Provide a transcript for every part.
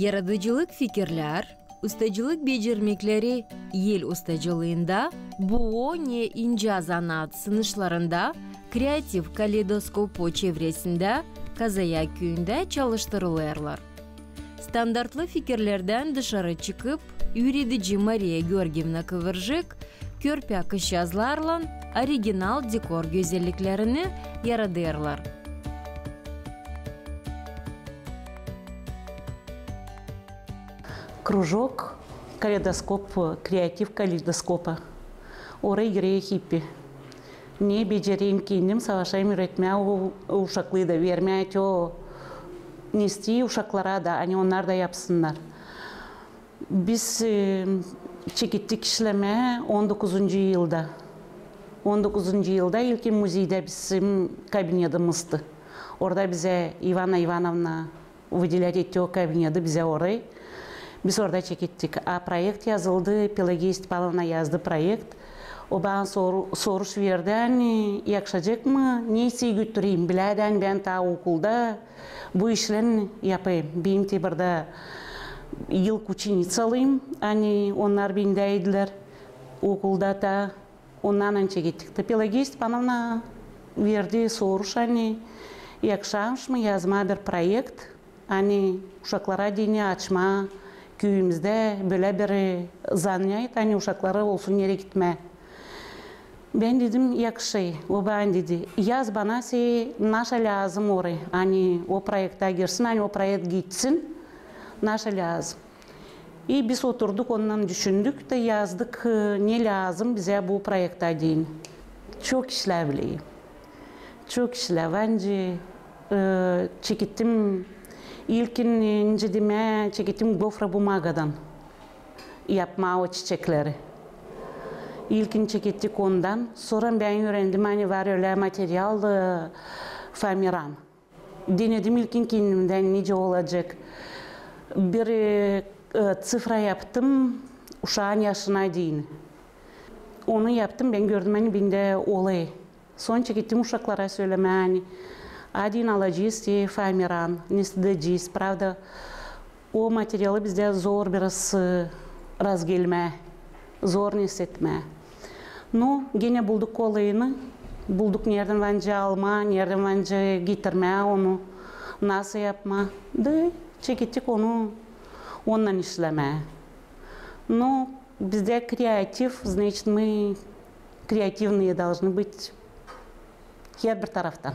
Yaratıcılık fikirler, ustacılık becermekleri yel ustacılığında, bu ne ince zanat sınışlarında, kreatif kaleidoskopu çevresinde, Kazaya köyünde çalıştırılırlar. Standartlı fikirlerden dışarı çıkıp, üretici Maria Georgievna Kıvırcık, körpe akış yazılarla original dekor güzelliklerini yaratırlar. Кружок, калейдоскоп, креатив калейдоскопа. Oraya gireye hippi. Ne becereyim kendim savaşayım üretmeye uşaklığı da vermeye o nesti uşaklara da hani onlar da yapsınlar. Biz çekittik işleme 19. yılda. 19. yılda ilk müzeyde bizim kabinetimizdi. Orada bize Ivana Ivanovna выделять etti o kabineti bize orayı. Biz orada çekittik. A proyekt yazıldı, Pelagiya Stepanovna yazdı proyekt. O bana soruş verdi, hani yakışacak mı? Neyse götüreyim, biladen ben ta okulda bu işlerini yapayım. Benim de burada yıl ученица alayım. Hani onlar bendeydiler okulda da ondan çekittik. Pelagiya Stepanovna verdi soruş, hani yakışamış mı yazma bir proyekt? Hani uşaklara dini açma, köyümüzde böyle bir zaniyet, hani uşaklara olsun yere gitme. Ben dedim yakışay, o bana dedi, yaz bana naşa lazım oraya, hani o proyekte girsin, hani o proyekt gitsin, naşa lazım. Biz oturduk, ondan düşündük de yazdık ne lazım bize bu proyekte deyin. Çok işlevli, çok işlev, bence çekittim. İlkin incedime çekittim gofra bumagadan yapma o çiçekleri. İlkin çekittik ondan. Sonra ben öğrendim hani var öyle materyal famiran. Denedim ilkin kendimden nice olacak. Bir sıfra yaptım uşağın yaşına deyin. Onu yaptım ben gördüm hani bende olay. Sonra çekittim uşaklara söyleme hani. Один alacağız diye famiran, nestedeceğiz. Pravda o materyali bizde zor biraz razgelme, zor nesetme. No, gene bulduk olayını, bulduk nereden bence alma, nereden bence getirme onu, nasıl yapma. Da çekittik onu, ondan işleme. No, bizde kreatif, значит мы креативные должны быть her bir taraftan.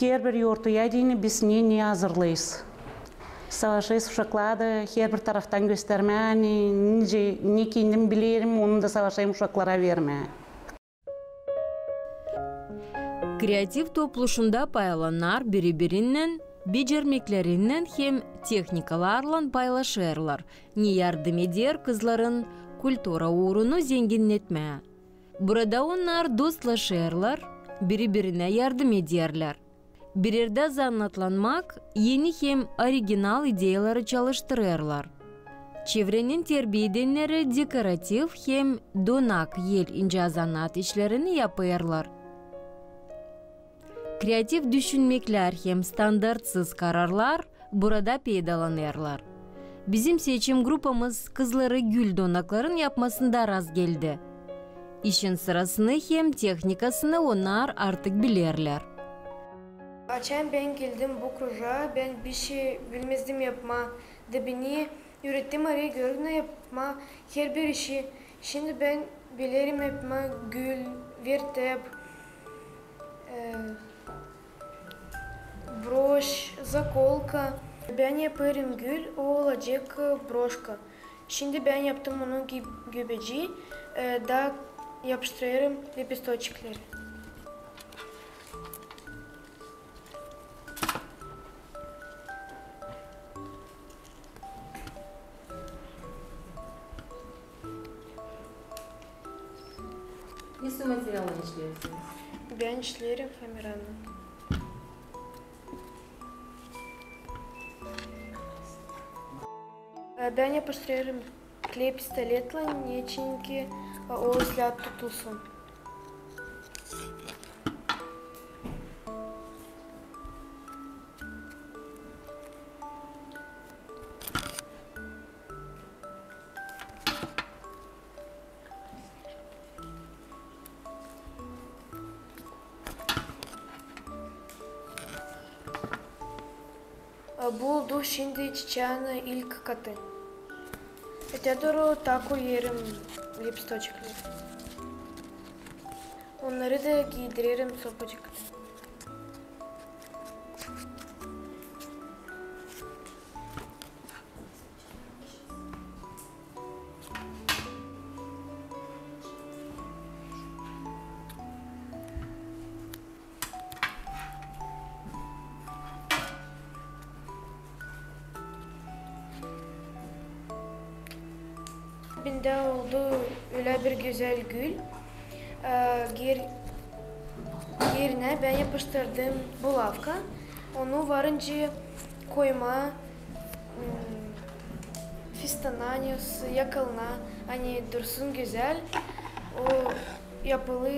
Her bir ortaya deyini biz ne hazırlayız. Savaşıyız uşaklarda her bir taraftan gösterme, ne kendim bilirim onu da savaşayım uşaklara verme. Kreatif topluşunda paylananlar birbirinden, becermeklerinden hem teknikalarla paylaşırlar. Ne yardım eder kızların kultura uğrunu zenginletmeye. Burada onlar dostlaşırlar, birbirine yardım ederler. Bir yerde zannatlanmak, yeni hem original ideyaları çalıştırırlar. Çevrenin terbiye edenleri dekoratif hem donak yel ince zanat işlerini yapırlar. Kreatif düşünmekler hem standartsız kararlar burada peydalanırlar. Bizim seçim grupamız kızları gül donakların yapmasında rast geldi. İşin sırasını hem teknikasını onlar artık bilirler. Açan ben geldim bu kruja, ben bir şey bilmezdim yapma, da beni öğrettim araya gördüğünü yapma, her bir işi. Şimdi ben bilirim yapma, gül, vertep, broş, zakolka. Ben yaparım gül, o olacak broşka. Şimdi ben yaptım onu göbeci, da yapıştırırım lepistoçikleri. Nasıl materyalını işliyorsunuz? Ben işlerim famiranı. Ben yapıştırırım kley pistoletle, için ki o ıslap tutulsun. Bu oldu şimdi çiçeğin ilk katı. Öte doğru taco yerim lipstoçikleri. Onları da giydiririm sopacıkta. Binde oldu öyle bir güzel gül. Yerine ben yapıştırdım bulavka. Onu varınca koyma, fistananyos yakılına, hani dursun güzel. O yapılı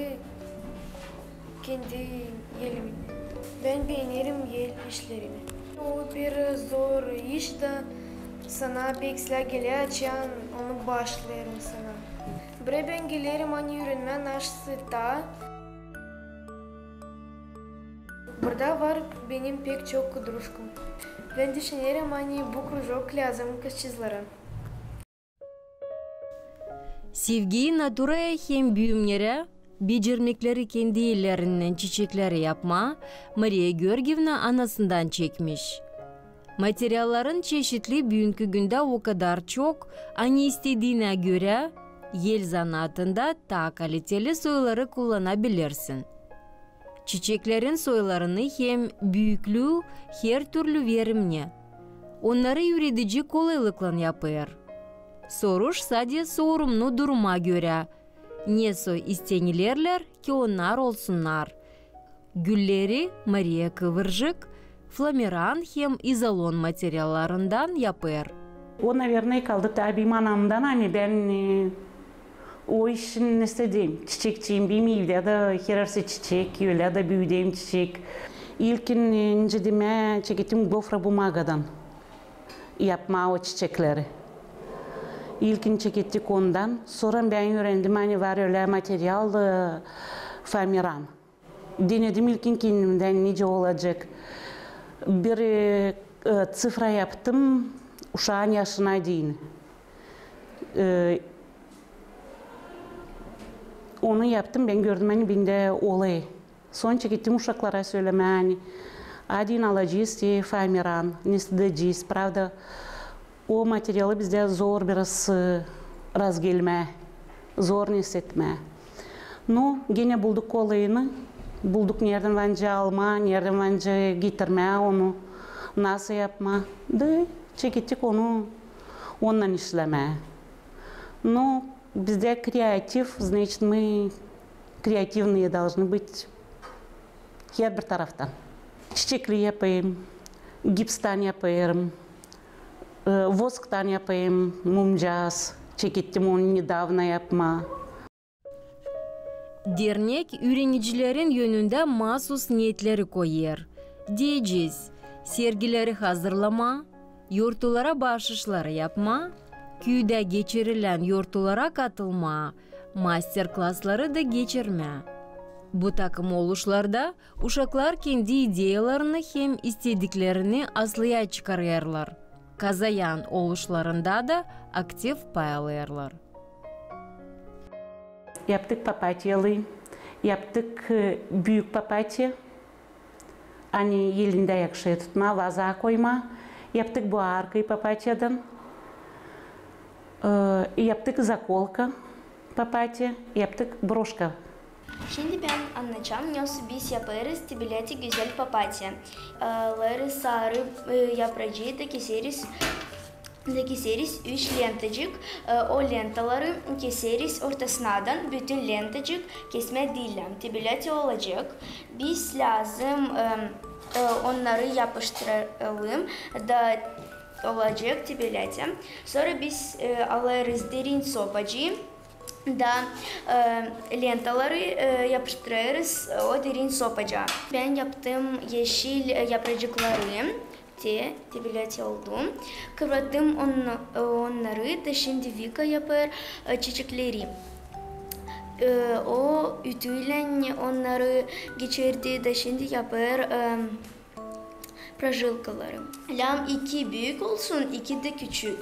kendi yelim. Ben beğenirim yel işlerini. O bir zor iş de sana pek sıra geleceğin onu başlarım sana. Bre ben gelirim hani ürünme naşsıta. Burada var benim pek çok kuduruşkum. Ben düşünüyorum hani bu krujok lazım kızçızlara. Sevgiyi naturaya hem büyümlere, becermekleri kendi ellerinden çiçekleri yapma, Maria Georgievna anasından çekmiş. Materyalların çeşitli bugünkü günde o kadar çok, anne istediğine göre el zanaatında daha kaliteli soyları kullanabilirsin. Çiçeklerin soylarını hem büyüklüğü her türlü verimli. Onları üretici kolaylıkla yapıyor. Soruş sadece sorumlu duruma göre. Ne soy istenilerler ki onlar olsunlar. Gülleri Maria kıvırcık, flamiran hem izolon materyallarından yapıyor. O, наверное, kaldı tabii anamdan. Hani ben o işin istediğim. Çiçekçiyim, bilmiyim ya da herarsı çiçek, öyle da büyüdüğüm çiçek. İlkin incedime çekettim gofra bumagadan. Yapma o çiçekleri. İlkin çekettik ondan. Sonra ben öğrendim hani var öyle materyal flamiran. Denedim ilkin kendimden nece olacak. Bir sıfra yaptım uşağın yaşına değin. Onu yaptım, ben gördüm hani bende olay. Sonra gittim uşaklara söyleme hani. Один alacağız diye flamiran, ne isteyeceğiz, pravda. O materyali bizde zor biraz razgelme, zor hissetme. No, gene bulduk olayını. Bulduk nereden bence alma, nereden bence getirme onu, nasıl yapma. Da çekettik onu, ondan işleme. Но bizde kreatif, значит мы креативные должны быть her bir taraftan. Çiçekli yapayım, gipstan yapayım, vosktan yapayım, mumcaz, çekettim onu недавно yapma. Dernek öğrenicilerin yönünde mahsus niyetleri koyuyor. Diyeceğiz, sergileri hazırlama, yurtlara bağışışları yapma, köyde geçirilen yurtlara katılma, master klasları da geçirme. Bu takım oluşlarda uşaklar kendi ideyalarını hem istediklerini aslıya çıkarıyorlar. Kazayan oluşlarında da aktif paylaşıyorlar. Yaptık papatyalı, yaptık büyük papatya. Hani elinde yakışığı tutma, vaza koyma. Yaptık bu arkayı papatyadan. Yaptık zakolka papatya, yaptık broşka. Şimdi ben anlatacağım nasıl biz yaparız bileti güzel papatya. Sarı yaprağı da keseriz 3 lentacık. O lentaları keseriz ortasından bütün lentacık kesme değil. Bileti olacak. Biz lazım onları yapıştıralım da olacak bileti. Sonra biz alırız derin sopacı da lentaları yapıştırırız o derin sopaca. Ben yaptım yeşil yaprakları. Bileti oldu. Kıvrattım onları da şimdi Vika yapar çiçekleri. O ütüyle onları geçirdi da şimdi yapar прожилкалары. Lям 2 büyük olsun, 2 de küçük.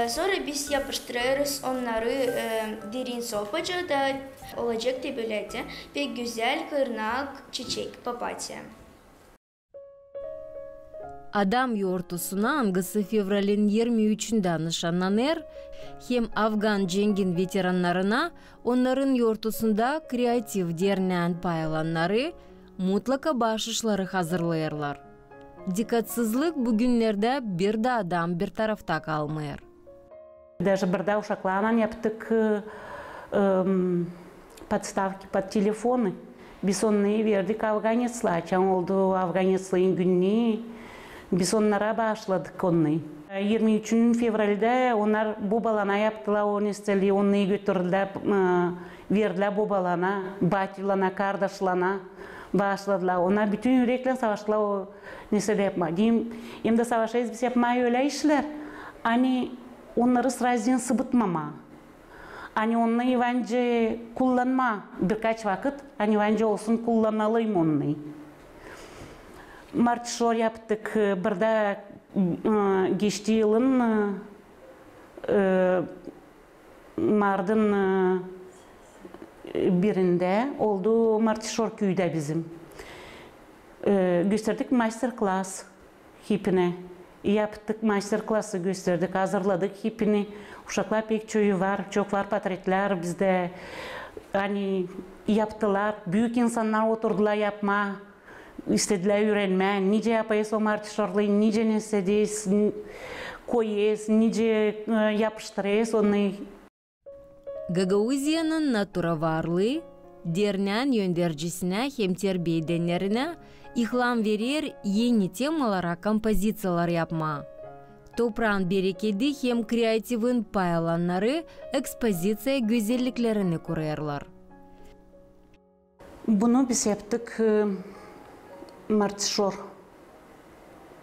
Sonra biz yapıştırırız onları derin sopacı da olacak tebelete ve güzel kırnak çiçek papatya. Адам yoğurtusuna angısı fevralin 23'ünde nişanlanır, hem Afgan jengin veteranlarına onların yoğurtusunda kreatif derneğin paylanları mutlaka bahşişleri hazırlayırlar. Dikkatsizlik bugünlerde bir de adam bir tarafta kalmıyor. Даже бірда ушакларынан yaptık подставки под телефоны. Biz onları verdik Afganistan'a. Çan oldu Afganistan'ın gününü. Biz onlara bağışladık onları. 23 fevralde onlar bu balana yaptılar, onu istedi, onları götürdüler, verdiler bu balana, batilana, kardeşlana bağışladılar. Onlar bütün yürekle savaştılar, o neyse de yapma. Diyeyim, hem de savaşayız biz yapmayı öyle işler. Hani onları sırasıyla sıvıtmama. Hani onları bence kullanma birkaç vakit. Hani bence olsun kullanalım onları. Martişor yaptık. Burada geçtiği yılın Mardin birinde oldu Martişor köyde bizim. Gösterdik master-class hepine. Yaptık master-class'ı gösterdik, hazırladık hepini. Uşaklar pek çoğu var, çok var portretler bizde. Hani yaptılar, büyük insanlar oturdular yapma, istediler öğrenme. Nice yapayız o martişorluğu, nice ne istediyiz, koyuyuz, nice yapıştırıyız onu. Gagauziya'nın natura varlığı, derneğin yöndercisine hem terbiyedenlerine ihlam verir yeni temalara kompozitsiyalar yapma. Toprağın bereketi hem kreativin paylanları ekspozisiya güzelliklerini kurarlar. Bunu biz yaptık Martişor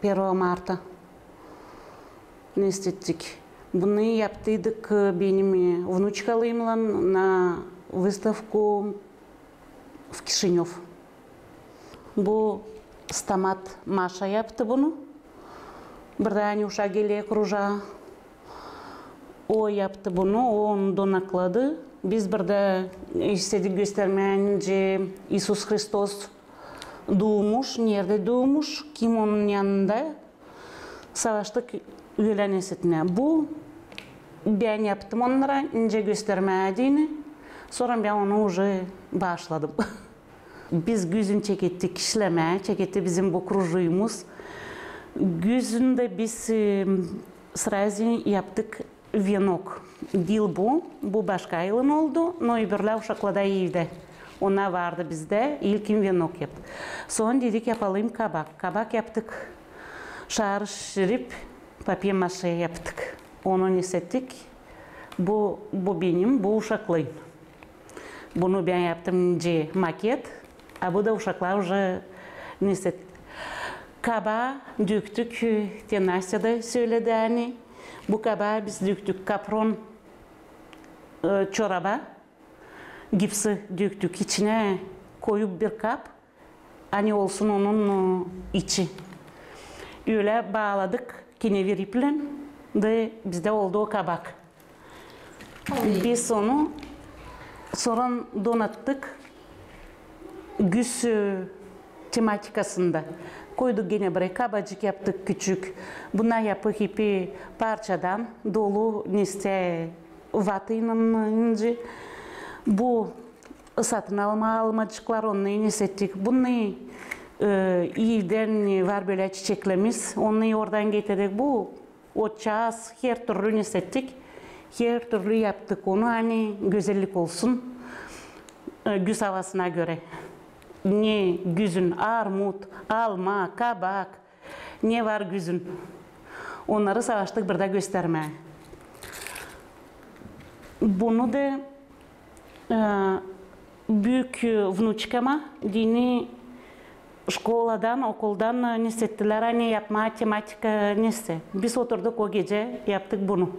1 Mart'ta. Ne istedik? Bunu yaptıydık benim внучкаларımla на выставку в Кишинев. Bu Stamat Maşa yaptı bunu. Burada Anuşa geliyor kruja. O yaptı bunu, o onu donakladı. Biz burada istedik göstermeyince İsus Hristos doğmuş, nerede doğmuş, kim onun yanında. Savaştık ölen esitine. Bu ben yaptım onlara, ince göstermediğini. Sonra ben onu уже başladım. Biz güzün çekettik, işleme, çeketti bizim bu krujuyumuz. Güzünde biz sırası yaptık venok. Dil bu başka yılın oldu, но öbürler uşaklada evde. Ona vardı bizde, ilkin venok yaptık. Sonra dedik yapalım kabak. Kabak yaptık, şarj şirip, papye maşe yaptık. Onu hissettik. Bu benim, bu uşaklıyım. Bunu ben yaptım ince maket. Bu da uşaklar уже neyse. Kaba döktük, Nasya da söyledi hani. Bu kaba biz döktük kapron çoraba. Gipsi döktük içine koyup bir kap. Hani olsun onun içi. Öyle bağladık kenever iple de bizde oldu o kabak. Biz onu sonra donattık. Güz tematikasında koyduk gene buraya kabacık yaptık küçük. Bunlar yapıp ipi parçadan dolu niste vatıyla ince. Bu satın almacıklar onu hissettik. Bunu evden var böyle çiçeklerimiz. Onu oradan getirdik. Bu o çağız her türlü hissettik. Her türlü yaptık onu hani güzellik olsun. Güz havasına göre. Ne güzün, armut, alma, kabak, ne var güzün. Onları savaştık burada göstermeye. Bunu da büyük внучкама dini şkoladan, okuldan hissettiler hani yapma matematika neyse. Biz oturduk o gece yaptık bunu.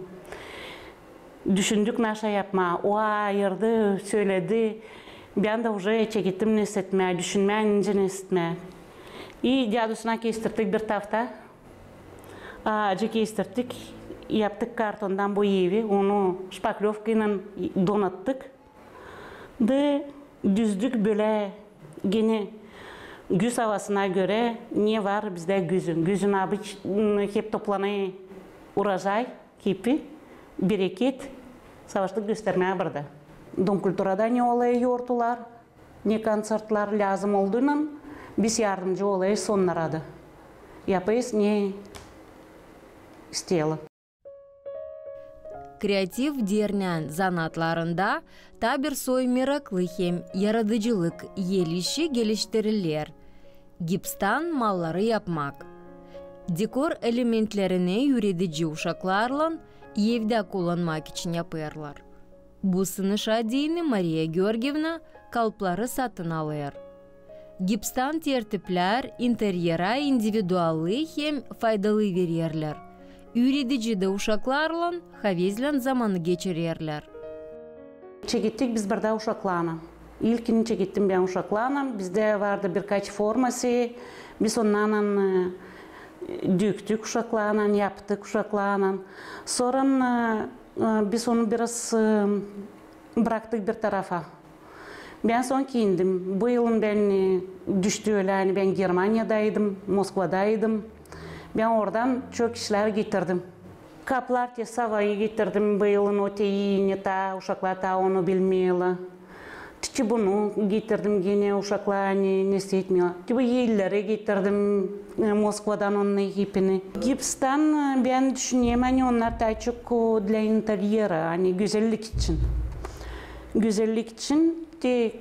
Düşündük naşa yapma. O ayırdı, söyledi. Ben de уже çekittim ne hissetmeye, düşünmeye, ince ne hissetmeye. И дядусuna kestirdik bir tafta. Acı kestirdik. Yaptık kartondan bu evi. Onu şpaklovkayla donattık. De düzdük böyle gene güz havasına göre ne var bizde güzün. Güzün abi hep toplanayı uracay kipi bereket savaşlık göstermeye barda. Dom kulturada ne olayı yortular, ne konsertlar lazım olduğundan biz yardımcı olayı sonlara da. Yapayız ne isteyelim. Kreativ dernen zanatlarında ta bir soy meraklı hem yaratıcılık gelişi geliştirilir. Gipstan malları yapmak. Dekor elementlerini üretici uşaklarla evde kullanmak için yaparlar. Bu sınışa değini Maria Georgievna kalıpları satın alır. Gipstan tertipler interyera individuallı hem faydalı verirler. Üretici de uşaklarla havezlen zamanı geçirirler. Çekittik biz burada uşaklarla. İlkini çekittim ben uşaklarla. Bizde vardı birkaç forması. Biz onlarla döktük uşaklarla, yaptık uşaklarla. Sonra biz onu biraz bıraktık bir tarafa. Ben son giyindim. Bu yılın ben düştü öyle. Yani ben Germanya'daydım, Moskova'daydım. Ben oradan çok işler getirdim. Kaplar te savayı getirdim. Bu yılın o teyiğini ta, uşaklar ta onu bilmiyorlar. Tüçü bunu getirdim gene uşaklar ne etmiyorlar. Bu yerleri getirdim Moskova'dan onun hepini. Gips'ten ben düşünüyorum hani onlar daha çok для интерьера, hani güzellik için. Güzellik için de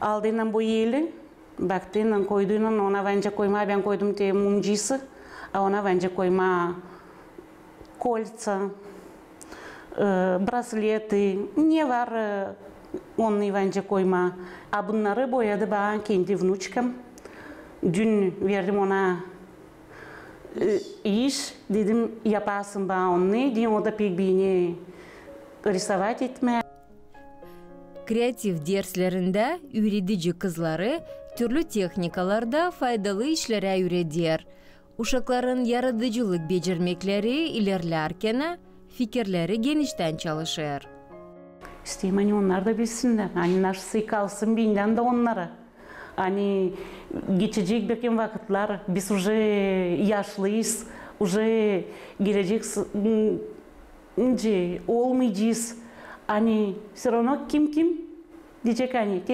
aldığından bu yeri baktığından koyduğundan ona bence koyma ben koydum te mumcisi. Ona bence koyma kольца, brasleti, ne var onu bence koyma. Bunları boyadı ben kendi vnuçkam. Dün verdim ona iş, dedim yaparsın bana onu. Dedim o da pek beni рисовать etme. Kreativ derslerinde üretici kızları türlü teknikalarda faydalı işlere öğretir. Uşakların yaratıcılık becermekleri ilerlerken fikirleri genişten çalışır. İsteyim hani onlar da bilsinler. Hani nasıl kalsın binden de onlara. Hani geçecek bir vakitler biz уже yaşlıyız. Уже gelecek olmayacağız. Hani все равно kim diyecek hani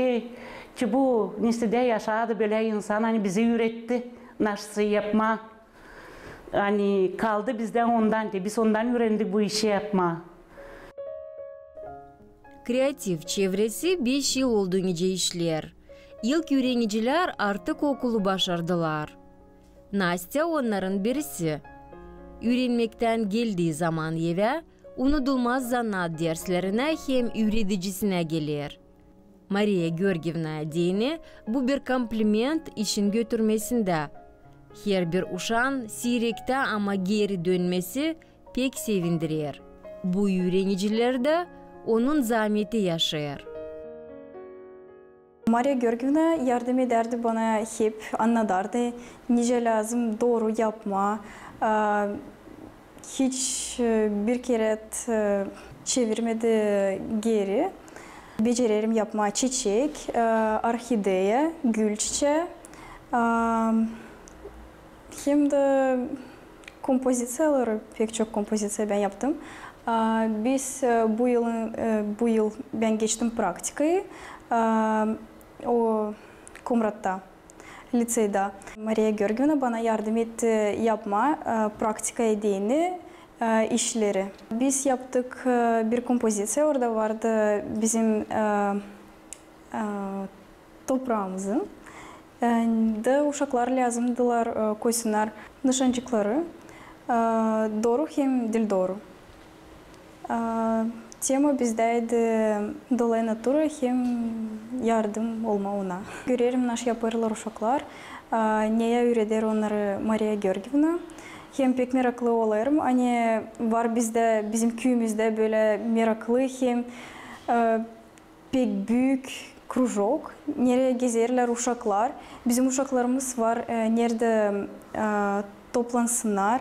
ki bu nesnede yaşadı böyle insan hani bizi üretti. Nasıl yapma. Hani kaldı bizden ondan de biz ondan öğrendik bu işi yapma. Kreativ çevresi 5 yıl olduğunca işler. İlk öğrenciler artık okulu başardılar. Nastya onların birisi. Öğrenmekten geldiği zaman eve unutulmaz zanaat derslerine hem öğreticisine gelir. Maria Georgievna dini bu bir kompliment işin götürmesinde. Her bir uşağın seyrekte ama geri dönmesi pek sevindirir. Bu öğrenciler de onun zahmeti yaşar. Maria Georgievna yardım ederdi bana hep anlatırdı. Nice lazım doğru yapma. Hiç bir kere çevirmedi geri. Beceririm yapma çiçek, orkideye, gül çiçeği. Hem de kompozisiyaları, pek çok kompozisiya ben yaptım. Biz bu yıl ben geçtim praktikayı. O Kumrat'ta, liseyde. Maria Georgievna bana yardım etti yapma praktika edeyini işleri. Biz yaptık bir kompozisiya, orada vardı bizim toprağımızın. Da uşaklar lazımdılar koysunlar nişancıkları. Doğru hem dil doğru. Tema bizdeydi dolayı natura hem yardım olma ona. Görerim nasıl yaparlar uşaklar. Neye öğretir onları Maria Georgievna. Hem pek meraklı olurum. Hani var bizde, bizim köyümüzde böyle meraklı hem pek büyük krujok, nereye gezerler uşaklar. Bizim uşaklarımız var, nerede toplansınlar,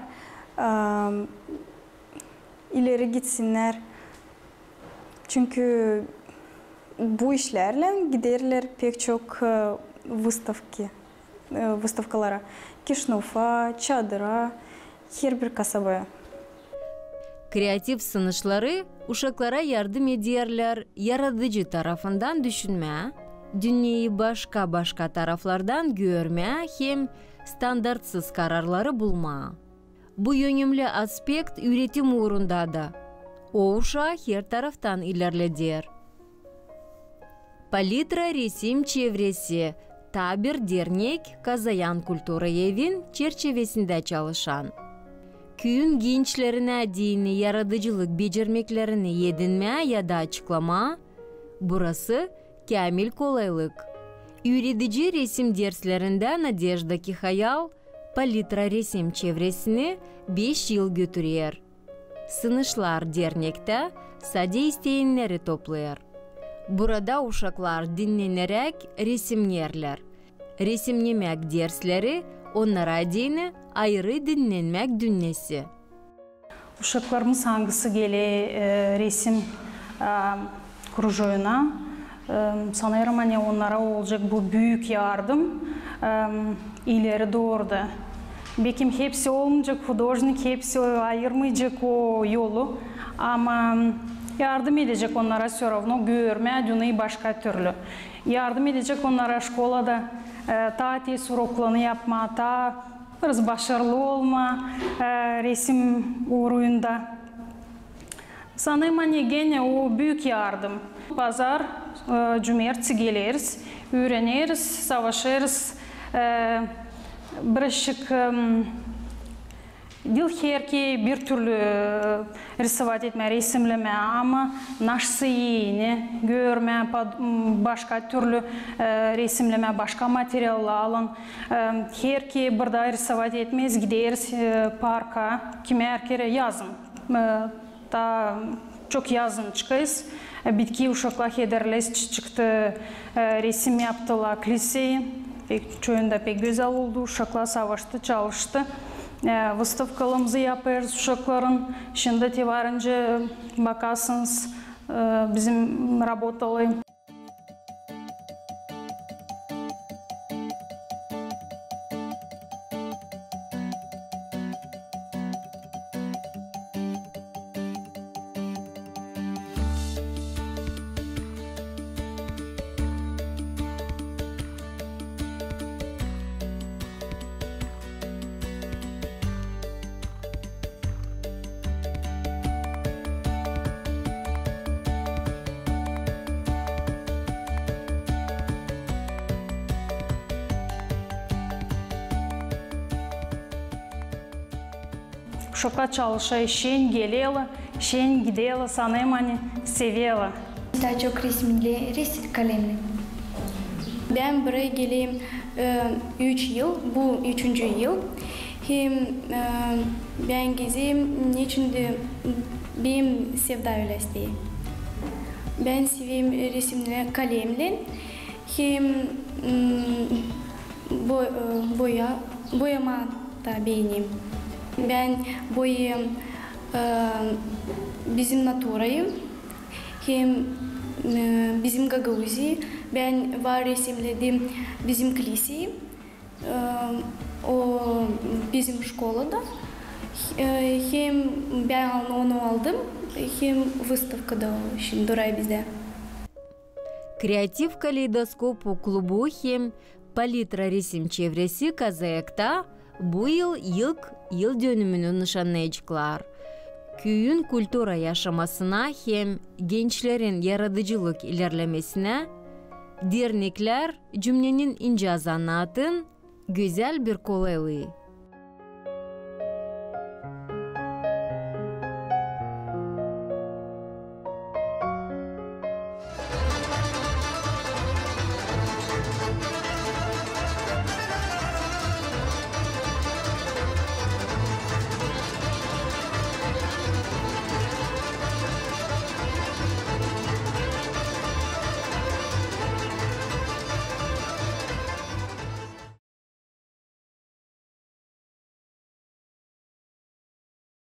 ileri gitsinler. Çünkü bu işlerle giderler pek çok выставкалара. Kişnofa, Çadıra, her bir kasabaya. Kreatif sınışları uşaklara yardım ederler, yaratıcı tarafından düşünme, dünyayı başka taraflardan görme hem standartsız kararları bulma. Bu yönümlü aspekt üretim uğrunda da. O uşağı her taraftan ilerleder. Palitra resim çevresi, tabir dernek Kazayan Kultura Evin çerçevesinde çalışan. Köyün gençlerine dini yaratıcılık becermeklerini edinme ya da açıklama, burası kamil kolaylık. Üretici resim derslerinde Nadejda Hayal, palitra resim çevresini 5 yıl götürüyor. Sınışlar dernekte sade isteyenleri topluyor. Burada uşaklar dinlenerek resimlerler. Resimlemek dersleri onlara dini ayrı dinlenmek dünyası. Uşaklarımız hangisi gele resim krujoyuna. Sanırım hani onlara olacak bu büyük yardım ileri doğru da. Belki hepsi olmayacak, hudожник hepsi ayırmayacak o yolu ama yardım edecek onlara все равно görme dünyayı başka türlü. Yardım edecek onlara şkolada ta tez uroklarını yapma, ta başarılı olma resim uğrunda. Sanırım hani gene o büyük yardım. Pazar, cumartesi geliriz, öğreniriz, savaşırız. Birazcık dil herki bir türlü рисовать etme, resimleme ama nasıl yeni görme, başka türlü resimleme, başka materyal alın. Herki burada рисовать etmez, gideriz parka, kime erkere yazın. Ta çok yazın çıkayız. Bitki uşaklar ederleş çıktı, resim yaptılar liseyi. Çoğunda pek güzel oldu, uşaklar savaştı, çalıştı. Выставкалımızı yapıyoruz uşakların. Şimdi tevarınca bakarsınız bizim работали. Uşaklar çalışıyor, şen geliyorlar, şen gidiyorlar, sanırım hani seviyorlar. Daha çok resim kalemli. Ben buraya geleyim 3 yıl, bu 3. yıl. Hem ben gezeyim, içinde benim sevda öylesi. Ben seveyim resimle kalemle, hem boyama da beğeneyim. Ben boyayım bizim naturayı, hem bizim Gagauzi'yi. Ben var resimledim bizim kiliseyi, o bizim şkolada. Hem ben onu aldım, hem выставкада şimdi duray bizde. Kreatif Kaleidoskop klubu hem palitra resim çevresi Kazayak'ta bu yıl ilk yıl dönümünü nişanlayacaklar. Köyün kultura yaşamasına hem gençlerin yaratıcılık ilerlemesine dernekler cümlenin ince zanatın güzel bir kolaylığı.